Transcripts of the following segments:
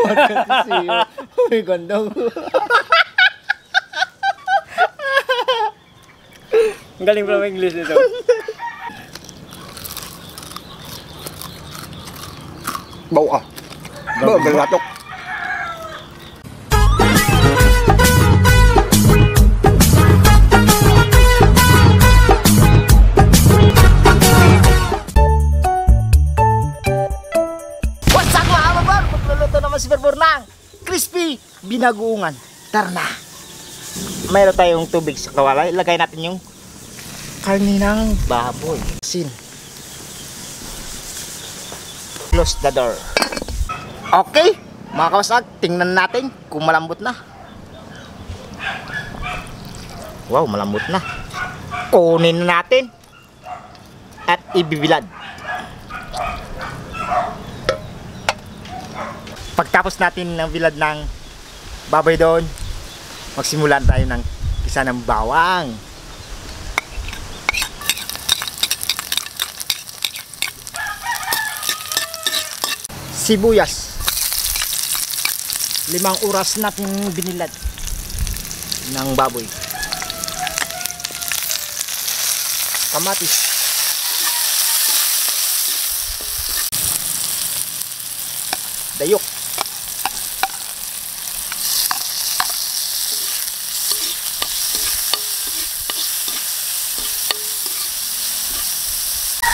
What can you see? Uy, gandang. Ang galing pala English nito. Bau ah. Bau galatok. What's up mga kababor? Magluluto naman si Berbor ng crispy binagoongan. Tara na. Mayroon tayong tubig sa kawala. Ilagay natin yung karne ng baboy. Sin. Close the door. Okay, mga kawasag, tingnan natin kung malambot na. Wow, malambot na. Kunin na natin at ibibilad. Pagtapos natin ng bilad ng baboy doon, magsimulan tayo ng isa ng bawang. Sibuyas. 5 oras natin binilad ng baboy. Kamatis. Dayok.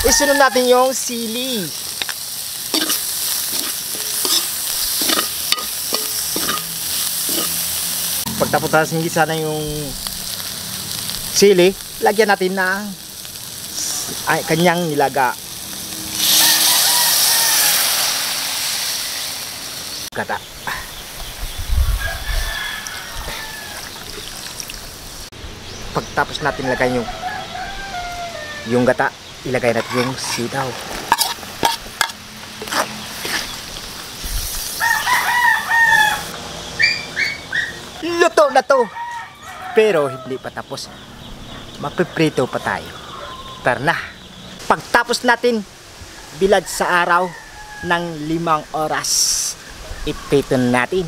Isunod natin yung sili. Pagtapos natin gisa na yung sili, lagyan natin ng kanyang nilaga. Gata. Pagtapos natin lagay yung gata, ilagay natin yung sitaw. Luto na to. Pero hindi pa tapos. Mapiprito pa tayo. Tara na. Pagtapos natin bilad sa araw ng 5 oras, iprito natin.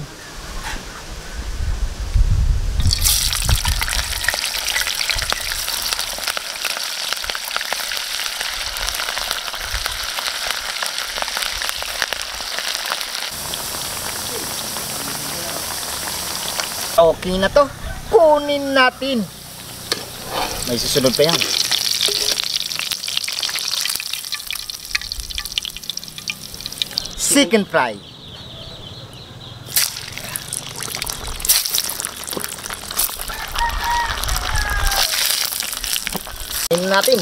Okay na to. Kunin natin. May susunod pa yan. Chicken fry. Kunin natin.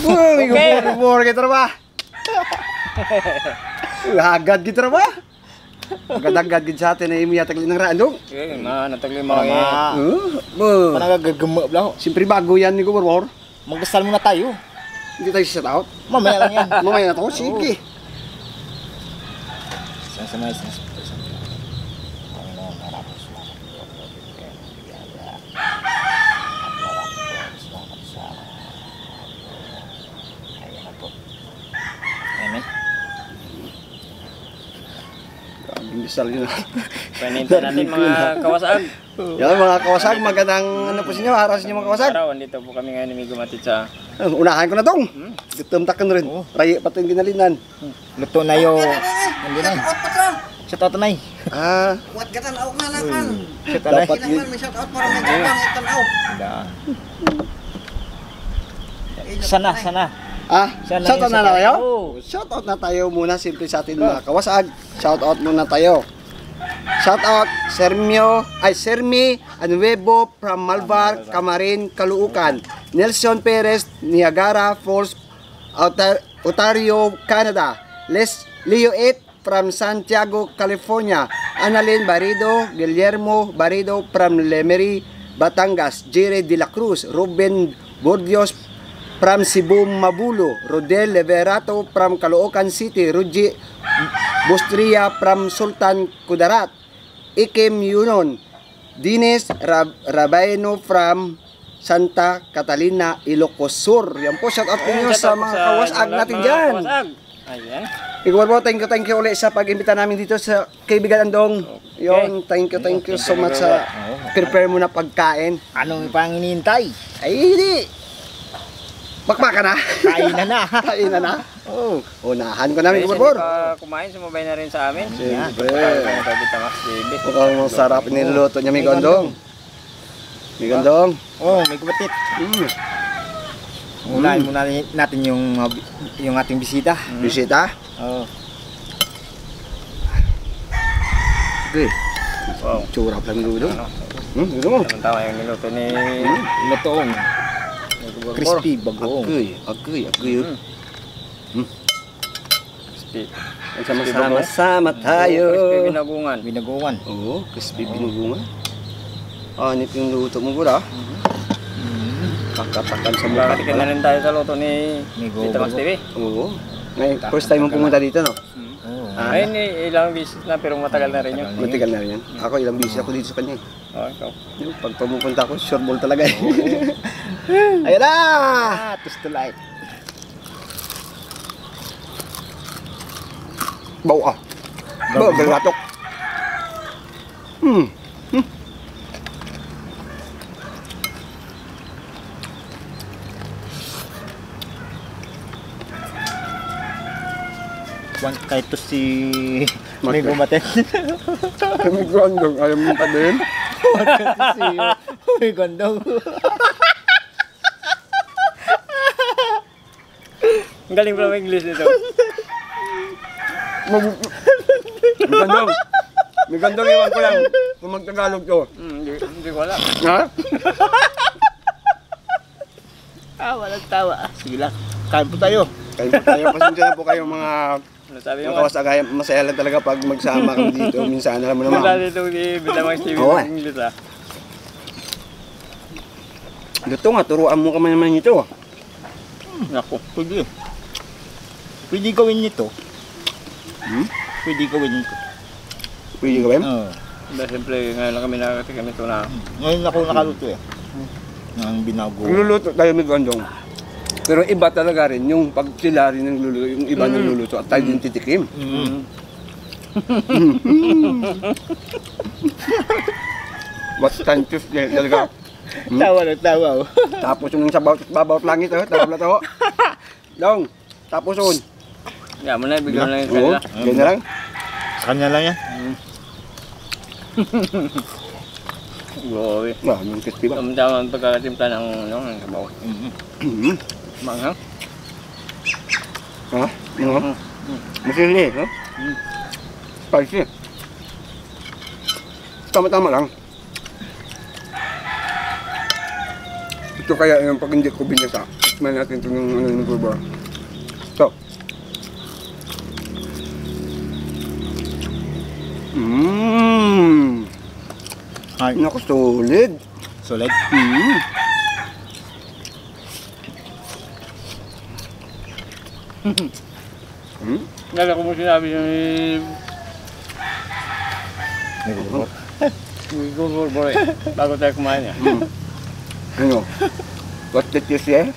Okay. Bor gitu ba? Agad gitu ba? Agad-agad gid sa atin na imiya tagli ng randong. Okay, natagli mga. Panagagagama bla. Siyempre bago yan ni Bor. Magdasal muna tayo. Hindi tayo shout out. Mamaya lang yan. Mamaya na to, sige. Sama-sama. Bisal yun. Paninta natin mga kawasag. Yan mga kawasag, magandang ano po sa inyo, aras niyo mga kawasag. Araw, andito po kami ngayon ni Gumatid sa... Unahan ko na tong. Gutom-takan rin. Rayi pa itong ginalinan. Luto na yung... Hindi na. Shout out na eh. What gatan aw na naman. Shout out na Dapat Kailangan may shout out para may jabang itan aw. Sana. Shout out na tayo? Oh. Shout out na tayo muna simple sa atin mga kawasag. Shout out muna tayo. Shout out Sermi Anuevo from Malvar, Camarin, Caloocan. Nelson Perez, Niagara Falls, Ontario, Canada. Leo 8 from Santiago, California. Annalyn Barido, Guillermo Barido from Lemery, Batangas. Jerry De La Cruz, Ruben Bordios from Cebu, Mabulo. Rodel Leverato from Caloocan City. Ruji Bustria from Sultan Kudarat. Ikem Yunon. Dines Rabayno from Santa Catalina, Ilocos Sur. Yan po, shout out po nyo sa mga kawasag natin dyan. Kawasag. Ayan. Ikaw po, thank you ulit sa pag-imbita namin dito sa kaibigan Andong. Yun, thank you so much sa prepare mo na pagkain. Anong pang hinihintay? Ay, hindi. Bakbaka na. Kainan na. Kainan na. Oh. Unahan ko namin, Guys, Kurbor. hindi pa kumain, sumabay na rin sa amin. Siyempre. Nagkabita Max TV. Mukhang masarap niluluto niya, may gondong. May gondong. Oh, may kumatit. Unahin muna natin yung ating bisita. Bisita. Oh. Okay. Wow. Churap lang luto. Ano? Gusto mo? Tama yung niluto ni Lutoong. Kurbor. Crispy, bagoong. Agoy. Crispy. Sama-sama tayo. Crispy binagungan. Binagowan. Oo, crispy binubunga. Anip yung luto mo, bro. Kakatakan sa mukha. Kakatikin na rin tayo sa luto ni Ni Tita Max TV. Oo. Ngayon, first time mo pumunta dito, no? Oh. Ayun, ilang visit na pero matagal na rin yun. Matigal na rin yan. Ako, ilang busy ako dito sa kanya. Oh, ikaw. Yung pag pumupunta ako, sure ball talaga eh. Ayan na! Ah, tos to light. Bawa. Bawa, galatok. Kahit to si may Mate. gumatin. Kami grandong, ayaw mo pa din. Si may gondong. Ang galing pala English nito. May gandong. May gandong, iwan ko lang. Kung magtagalog to. Hindi ko alam. Ha? Walang tawa. Sige lang. Kain po tayo. Kayo po tayo, pasensya na po kayo mga Ano sabi mga mo? kawasagay. Masaya lang talaga pag magsama kami dito. Minsan, alam mo naman. Wala dito ni Tita Max TV Oo, ng English ah. Luto nga, turuan mo kami naman ito. Naku. Pwede. Pwede gawin nito. Pwede gawin nito. Pwede gawin? Oo. Dahil siyempre ngayon lang kami nakatikim ito na Ngayon ako nakaluto eh. Nang binago. Luluto tayo may gondong. Pero iba talaga rin yung pag sila rin ng luluto, yung iba ng luluto at tayo din titikim. What time to talaga. Tawa na tawa. Tapos yung sabaw at babaw at langit, tabla to. Dong, tapos yun. yeah, mo na bigyan lang yung Oo, kanila. ganyan na lang. Sa kanya lang yan. Grabe. Wah, yung crispy ba? Tama-tama ang pagkakatimpla ng ano, ng sabaw. Manghang. Ha? Ano? Masili, ha? Spicy. Tama-tama lang. Ito kaya yung pag hindi ko binasa. Tikman natin ito ng ano yung gulbar. Ito. Ay, Naku, solid. solid. Lala ko mo sinabi yung Kurbor eh. Bago tayo kumain eh. Ano? What did you say?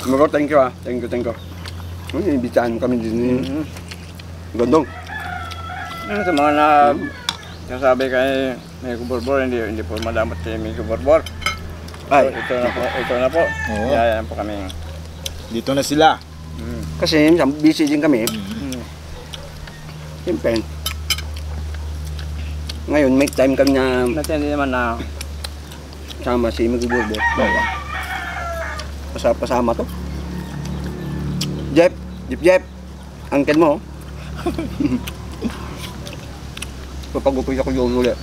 Mga thank you ah. Thank you. Inimbitahan kami din ni Gondong. Ano sa mga na nasabi kay may Kurbor, hindi po madamot kay may Kurbor. Ay, Ito na po. Oo. Yayan po kami. Dito na sila. kasi busy din kami. Siyempre. Ngayon, make time kami na Natin naman na sama si Magugurbo. Pasama to. Jeff, angkin mo. Papagupoy ako yun ulit.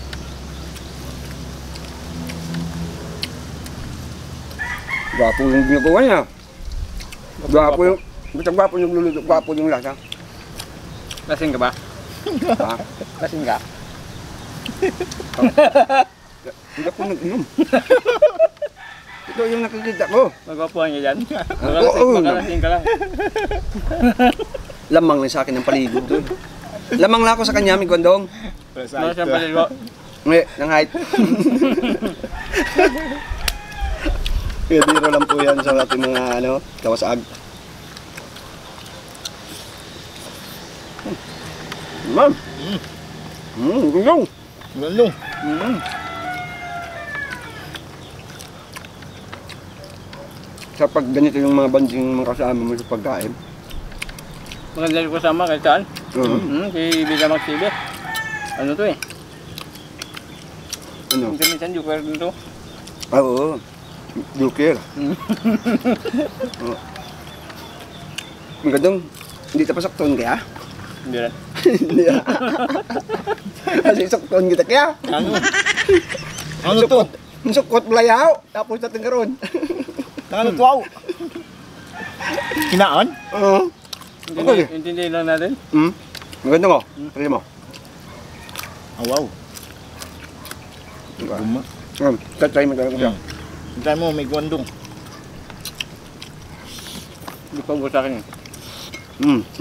Gwapo yung ginagawa niya. Gwapo yung, basta gwapo yung luluto, gwapo yung lasa. lasing ka ba? Ha? Lasing ka? Hindi ako nag-inom. Ito yung nakikita ko. Magwapuhan niya dyan. Oo. Makalasing ka lang. Lamang lang sa akin ng paligid doon. Lamang lang ako sa kanya, Migondong. Mga sa palilo. Ngayon, ng height. Kaya biro lang po yan sa ating mga kawasaag. Ma'am. Gandong. Gandong. Sa pag ganito yung mga banding mga kasama mo sa pagkain. Maganda yung kasama kay Chan. Si Bida Magsibe. Ano to eh? Ano? Minsan joker din to. Oo. Joker. Gandong. Hindi ta pasakton kaya? Hindi rin. Hindi. Kasi sakton kita kaya. Ano to? Sukot balayaw. Tapos natin karon. Ano to? Aw? Kinaan? Oo. Okay. Intindi lang natin. Maganda mo. Pwede mo. Oh, wow. Guma. Try mo talaga siya. Try mo, may guandong. Hindi pa po sa akin.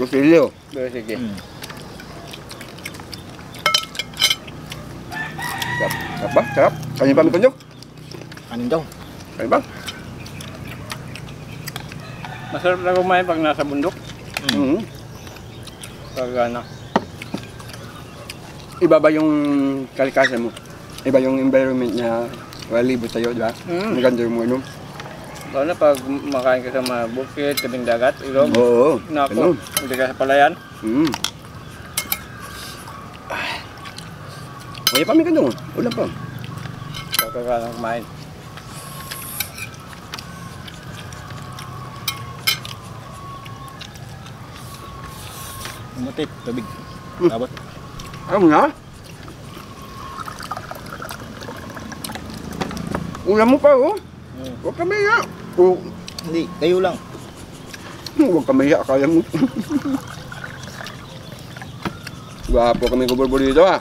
Kusilyo. Pero sige. Sarap ba? Sarap. Kanya pa may kunyok. Kanin daw. Kanya ba? Masarap na kumain pag nasa bundok. Pag ano. Iba ba yung kalikasan mo? Iba yung environment niya. Walibot sa'yo, di ba? Maganda yung ano. Lalo na pag makain ka sa mga bukid, tabing dagat, ilog. Oo. Nako, hindi ka sa palayan. Kaya pa may ganda mo. Ulam pa. Pagkakalang kumain. Matip, tabig. Dapat. Ano na? Ulam mo pa, oh. Huwag ka maya. Oh. Hindi, kayo lang. Huwag ka maya, kaya mo. Gwapo kami kuburbur dito, ha?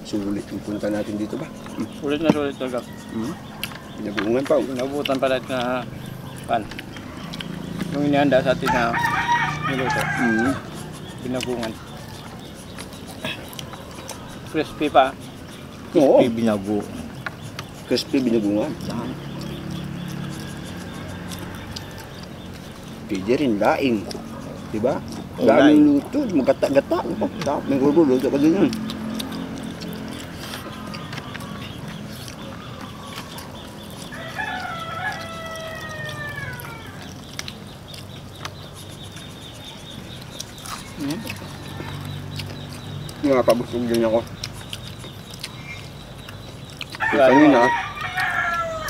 Sulit yung punta natin dito ba? Sulit na sulit talaga. Pinabungan pa, oh. Nabutan pala na pan. Yung inihanda sa atin na niluto. Binagungan. Crispy pa. Oo. Binago. Crispy binabungan. Pwede rin laing. Diba? Oo, Daming luto. Magata-gata. May luto ka din yun. Nakapabusog din ako. Kanina,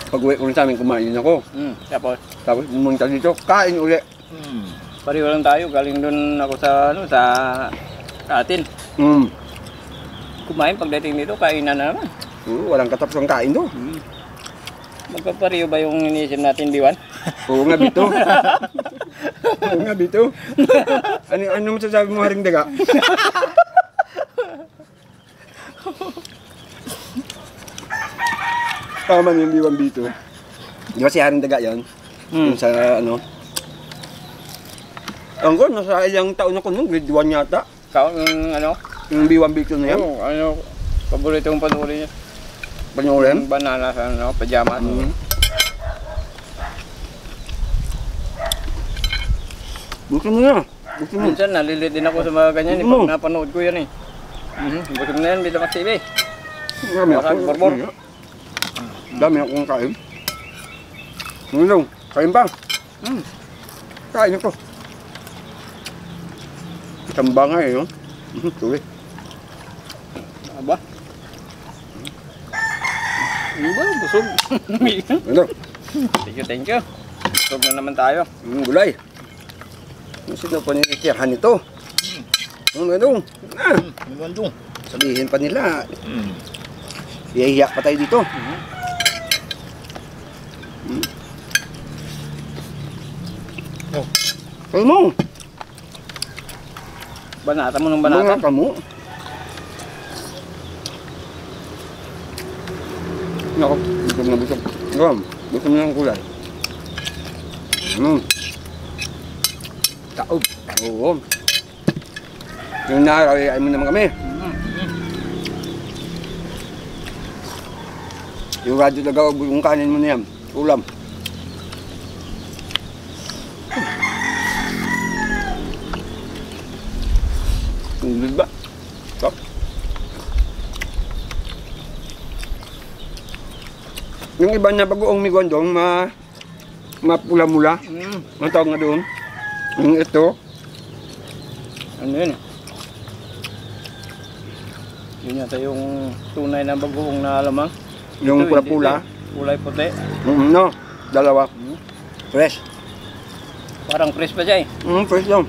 pag-uwi ko rin sa amin, kumain ako. Tapos pumunta dito, kain uli. Pareho lang tayo. Galing doon ako sa sa atin. Kumain pagdating dito, kainan na naman. Walang katapos ang kain do. Magkapareho ba yung iniisip natin, Diwan? Oo nga, Bito. Oo nga, Bito. Ano masasabi mo, Haring Daga? Tama yung Biwan Bito. Di ba si Haring Daga yun? Yung sa ano? Ang ko, nasa ilang taon ako nung, grade 1 yata. Yung ano? Yung Biwan Bito na yan. Oo, ano? Paborito kong panoorin niya. Panyoren. Yung banana sa ano, pajama. Gusto mo na. Gusto mo. Minsan nalilit din ako sa mga ganyan. Pag napanood ko yan eh. Gusto mo na yan, Bida Magsibe. Dami ako. Borbor. Dami akong kain. Nulong, kain ba? Kain ako. Tamba nga eh, no? Tuloy. Aba? Ano ba? Busog. Ano? Thank you. Busog na naman tayo. Gulay. Sino pa nilitirahan ito? Ano? May guandong. Sabihin pa nila. Iyahiyak pa tayo dito. Kayo mo. Banata mo ng banata. Banata mo. Nako, busog na busog. Gusto mo ng kulay. Kaob. Oo. Yung naaraw, ay mo naman kami. Yung radyo na gawag, yung kanin mo na yan. Ulam. Tulad ba? Stop. Yung iba na bagoong migondong, mapula-mula. Ang tawag nga doon. Yung ito, Ano yun? Yun yata yung tunay na bagoong na alamang. yung Ito, pula-pula. hindi ito. Kulay puti. No, dalawa. Fresh. Parang fresh pa siya eh. Fresh lang.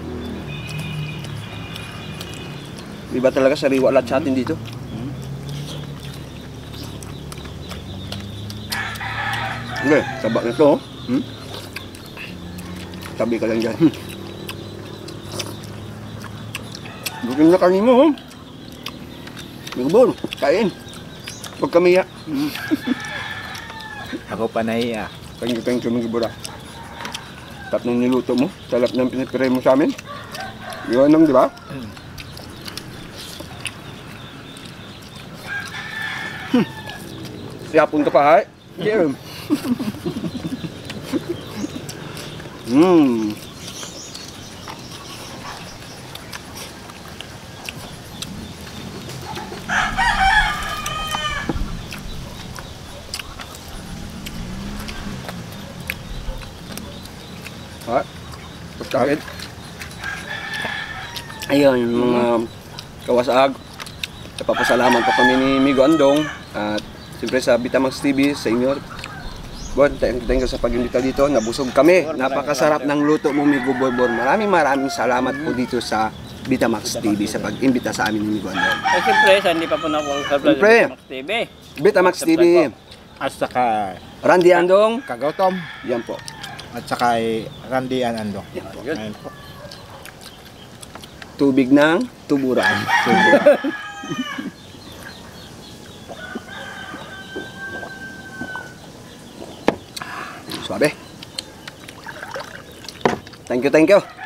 Iba talaga sariwa lahat sa atin dito. Okay, taba na ito. Tabi ka lang dyan. Bukin na kanin mo. Bigubor, kain. Huwag kami ya. Ako pa nahiya. Thank you, Migibura. Tap ng niluto mo. Talap ng pinipire mo sa amin. Yun lang, di ba? Yapon ka pa, hay? Yeah. Ha? Pagkain. Ayun, yung mga kawasag. Napapasalamat pa kami ni Migo Andong. At siyempre sa Bitamax TV, sa inyo. Bon, thank you sa pag-imbita dito. Nabusog kami. Napakasarap ng luto mo, Migo Borbor. Maraming salamat po dito sa Bitamax TV sa pag-imbita sa amin ni Migo Andong. Eh siyempre, sa hindi pa po nakakasabla Siyempre. sa Max TV. Bitamax TV. At saka Randy Andong. Kagautom. Yan po. At saka Randy Andong. Yun. Ayun po. Tubig ng tuburan. Suabe. Thank you.